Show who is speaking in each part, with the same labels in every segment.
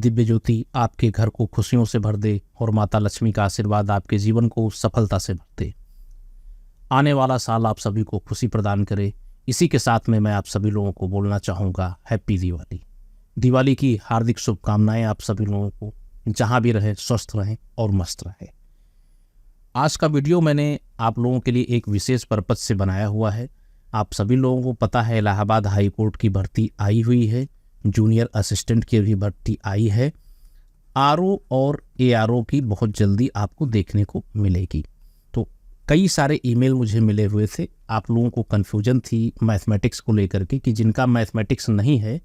Speaker 1: दिव्य ज्योति आपके घर को खुशियों से भर दे और माता लक्ष्मी का आशीर्वाद आपके जीवन को सफलता से भर दे। आने वाला साल आप सभी को खुशी प्रदान करे। इसी के साथ में मैं आप सभी लोगों को बोलना चाहूँगा हैप्पी दिवाली। दिवाली की हार्दिक शुभकामनाएं आप सभी लोगों को। जहाँ भी रहें स्वस्थ रहें और मस्त रहें। आज का वीडियो मैंने आप लोगों के लिए एक विशेष पर्पज से बनाया हुआ है। आप सभी लोगों को पता है इलाहाबाद हाई कोर्ट की भर्ती आई हुई है, जूनियर असिस्टेंट की भी भर्ती आई है। आरओ और एआरओ की बहुत जल्दी आपको देखने को मिलेगी। तो कई सारे ईमेल मुझे मिले हुए थे, आप लोगों को कन्फ्यूजन थी मैथमेटिक्स को लेकर के कि जिनका मैथमेटिक्स नहीं है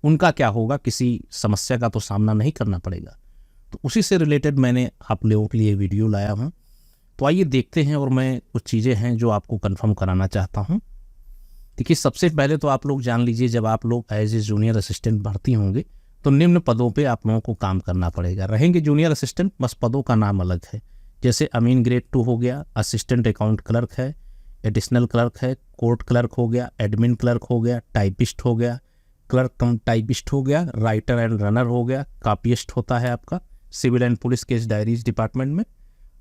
Speaker 1: उनका क्या होगा, किसी समस्या का तो सामना नहीं करना पड़ेगा। तो उसी से रिलेटेड मैंने आप लोगों के लिए वीडियो लाया हूँ। तो आइए देखते हैं और मैं कुछ चीज़ें हैं जो आपको कंफर्म कराना चाहता हूँ। देखिए, सबसे पहले तो आप लोग जान लीजिए, जब आप लोग एज ए जूनियर असिस्टेंट भर्ती होंगे तो निम्न पदों पे आप लोगों को काम करना पड़ेगा। रहेंगे जूनियर असिस्टेंट, बस पदों का नाम अलग है। जैसे अमीन ग्रेड 2 हो गया, असिस्टेंट अकाउंट क्लर्क है, एडिशनल क्लर्क है, कोर्ट क्लर्क हो गया, एडमिन क्लर्क हो गया, टाइपिस्ट हो गया, क्लर्क कम टाइपिस्ट हो गया, राइटर एंड रनर हो गया, कॉपीइस्ट होता है आपका civil and police case diaries department में।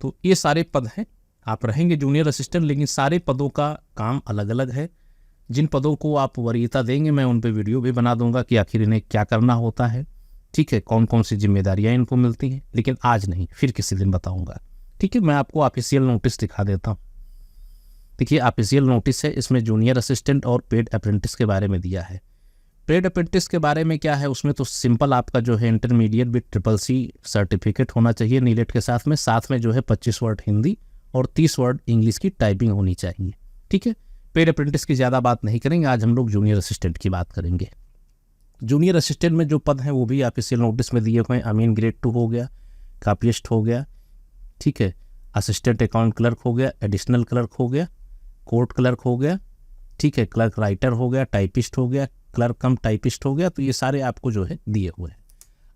Speaker 1: तो ये सारे पद हैं। आप रहेंगे जूनियर असिस्टेंट, लेकिन सारे पदों का काम अलग अलग है। जिन पदों को आप वरीयता देंगे मैं उन पे वीडियो भी बना दूंगा कि आखिर इन्हें क्या करना होता है, ठीक है, कौन कौन सी जिम्मेदारियां इनको मिलती हैं। लेकिन आज नहीं, फिर किसी दिन बताऊंगा, ठीक है। मैं आपको ऑफिशियल नोटिस दिखा देता हूँ। देखिए, ऑफिशियल नोटिस है, इसमें जूनियर असिस्टेंट और पेड अप्रेंटिस के बारे में दिया है। पेड अप्रेंटिस के बारे में क्या है, उसमें तो सिंपल आपका जो है इंटरमीडिएट विद CCC सर्टिफिकेट होना चाहिए नीलेट के साथ में जो है 25 वर्ड हिंदी और 30 वर्ड इंग्लिश की टाइपिंग होनी चाहिए, ठीक है। पेड अप्रेंटिस की ज़्यादा बात नहीं करेंगे, आज हम लोग जूनियर असिस्टेंट की बात करेंगे। जूनियर असिस्टेंट में जो पद हैं वो भी ऑफिशियल नोटिस में दिए हुए हैं। अमीन ग्रेड 2 हो गया, कॉपीइस्ट हो गया, ठीक है, असिस्टेंट अकाउंट क्लर्क हो गया, एडिशनल क्लर्क हो गया, कोर्ट क्लर्क हो गया, ठीक है, क्लर्क राइटर हो गया, टाइपिस्ट हो गया, क्लर्क कम टाइपिस्ट हो गया। तो ये सारे आपको जो है दिए हुए हैं।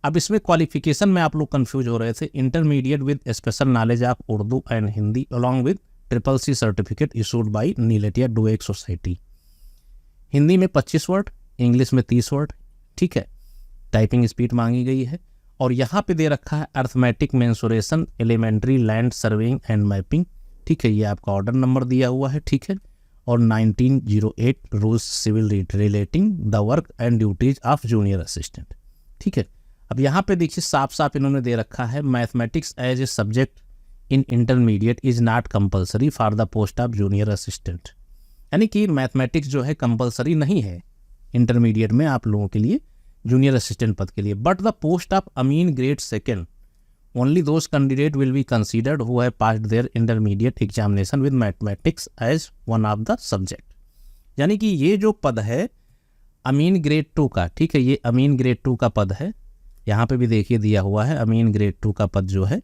Speaker 1: अब इसमें क्वालिफिकेशन में आप लोग कंफ्यूज हो रहे थे। Intermediate with special knowledge of Urdu and Hindi along with CCC certificate issued by नीलेट या डुएक सोसाइटी। हिंदी में 25 वर्ड, इंग्लिश में 30 वर्ड, ठीक है। टाइपिंग स्पीड मांगी गई है। और यहाँ पे दे रखा है arithmetic mensuration, elementary land surveying and mapping, ठीक है, ये आपका ऑर्डर नंबर दिया हुआ है, ठीक है। और 1908 rules civil relating the work and duties of junior assistant, ठीक है। अब यहाँ पे देखिए साफ साफ इन्होंने दे रखा है mathematics as a subject in intermediate is not compulsory for the post of junior assistant. यानी कि मैथमेटिक्स जो है कंपलसरी नहीं है इंटरमीडिएट में आप लोगों के लिए, जूनियर असिस्टेंट पद के लिए। बट द पोस्ट ऑफ अमीन grade 2 only those candidate will be considered who have passed their intermediate examination with mathematics as one of the subject। यानी कि ये जो पद है अमीन ग्रेड 2 का, ठीक है, ये अमीन ग्रेड 2 का पद है। यहाँ पे भी देखिए दिया हुआ है अमीन ग्रेड 2 का पद जो है,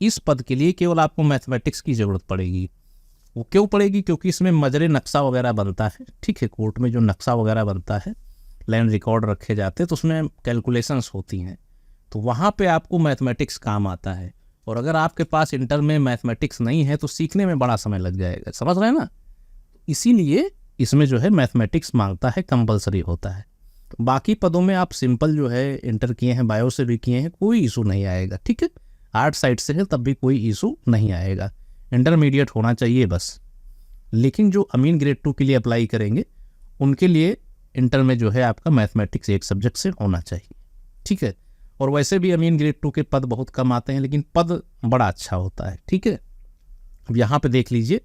Speaker 1: इस पद के लिए केवल आपको मैथमेटिक्स की ज़रूरत पड़ेगी। वो क्यों पड़ेगी? क्योंकि इसमें मजरे नक्शा वगैरह बनता है, ठीक है, कोर्ट में जो नक्शा वगैरह बनता है, लैंड रिकॉर्ड रखे जाते हैं, तो उसमें कैलकुलेशंस होती हैं, तो वहाँ पे आपको मैथमेटिक्स काम आता है। और अगर आपके पास इंटर में मैथमेटिक्स नहीं है तो सीखने में बड़ा समय लग जाएगा, समझ रहे हैं ना। इसीलिए इसमें जो है मैथमेटिक्स मांगता है, कंपलसरी होता है। तो बाकी पदों में आप सिंपल जो है इंटर किए हैं, बायो से भी किए हैं, कोई इशू नहीं आएगा, ठीक है। आर्ट साइड से है तब भी कोई इशू नहीं आएगा, इंटरमीडिएट होना चाहिए बस। लेकिन जो अमीन ग्रेड 2 के लिए अप्लाई करेंगे उनके लिए इंटर में जो है आपका मैथमेटिक्स एक सब्जेक्ट से होना चाहिए, ठीक है। और वैसे भी अमीन ग्रेड 2 के पद बहुत कम आते हैं, लेकिन पद बड़ा अच्छा होता है, ठीक है। अब यहाँ पे देख लीजिए,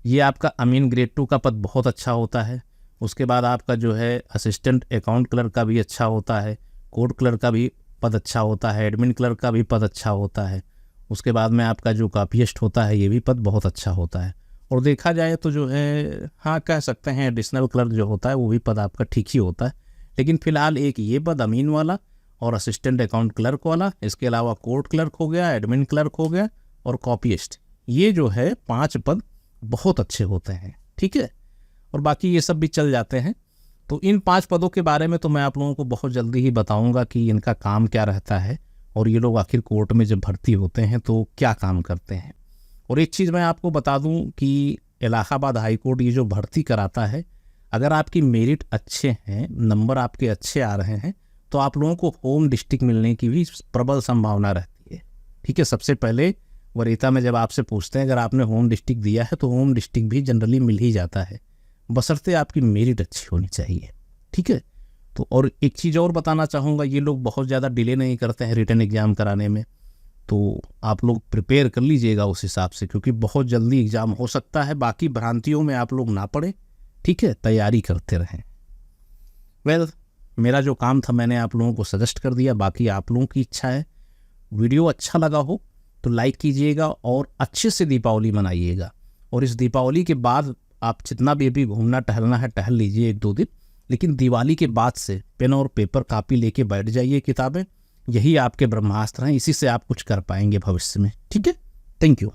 Speaker 1: ये आपका अमीन ग्रेड 2 का पद बहुत अच्छा होता है। उसके बाद आपका जो है असिस्टेंट अकाउंट क्लर्क का भी अच्छा होता है, कोर्ट क्लर्क का भी पद अच्छा होता है, एडमिन क्लर्क का भी पद अच्छा होता है। उसके बाद में आपका जो कॉपीइस्ट होता है ये भी पद बहुत अच्छा होता है। और देखा जाए तो जो है, हाँ कह सकते हैं एडिशनल क्लर्क जो होता है वो भी पद आपका ठीक ही होता है। लेकिन फिलहाल एक ये पद अमीन वाला और असिस्टेंट अकाउंट क्लर्क वाला, इसके अलावा कोर्ट क्लर्क हो गया, एडमिन क्लर्क हो गया और कॉपीइस्ट, ये जो है 5 पद बहुत अच्छे होते हैं, ठीक है। और बाकी ये सब भी चल जाते हैं। तो इन 5 पदों के बारे में तो मैं आप लोगों को बहुत जल्दी ही बताऊंगा कि इनका काम क्या रहता है और ये लोग आखिर कोर्ट में जब भर्ती होते हैं तो क्या काम करते हैं। और एक चीज़ मैं आपको बता दूं कि इलाहाबाद हाई कोर्ट ये जो भर्ती कराता है, अगर आपकी मेरिट अच्छे हैं, नंबर आपके अच्छे आ रहे हैं तो आप लोगों को होम डिस्ट्रिक्ट मिलने की भी प्रबल संभावना रहती है। ठीक है, सबसे पहले वरीयता में जब आपसे पूछते हैं अगर आपने होम डिस्ट्रिक्ट दिया है तो होम डिस्ट्रिक्ट भी जनरली मिल ही जाता है, बशर्ते आपकी मेरिट अच्छी होनी चाहिए। ठीक है, तो और एक चीज़ और बताना चाहूँगा, ये लोग बहुत ज़्यादा डिले नहीं करते हैं रिटन एग्ज़ाम कराने में, तो आप लोग प्रिपेयर कर लीजिएगा उस हिसाब से, क्योंकि बहुत जल्दी एग्ज़ाम हो सकता है। बाकी भ्रांतियों में आप लोग ना पड़े, ठीक है, तैयारी करते रहें। मेरा जो काम था मैंने आप लोगों को सजेस्ट कर दिया, बाकी आप लोगों की इच्छा है। वीडियो अच्छा लगा हो तो लाइक कीजिएगा और अच्छे से दीपावली मनाइएगा। और इस दीपावली के बाद आप जितना भी अभी घूमना टहलना है टहल लीजिए 1-2 दिन, लेकिन दिवाली के बाद से पेन और पेपर कापी लेके बैठ जाइए, किताबें, यही आपके ब्रह्मास्त्र हैं, इसी से आप कुछ कर पाएंगे भविष्य में। ठीक है, थैंक यू।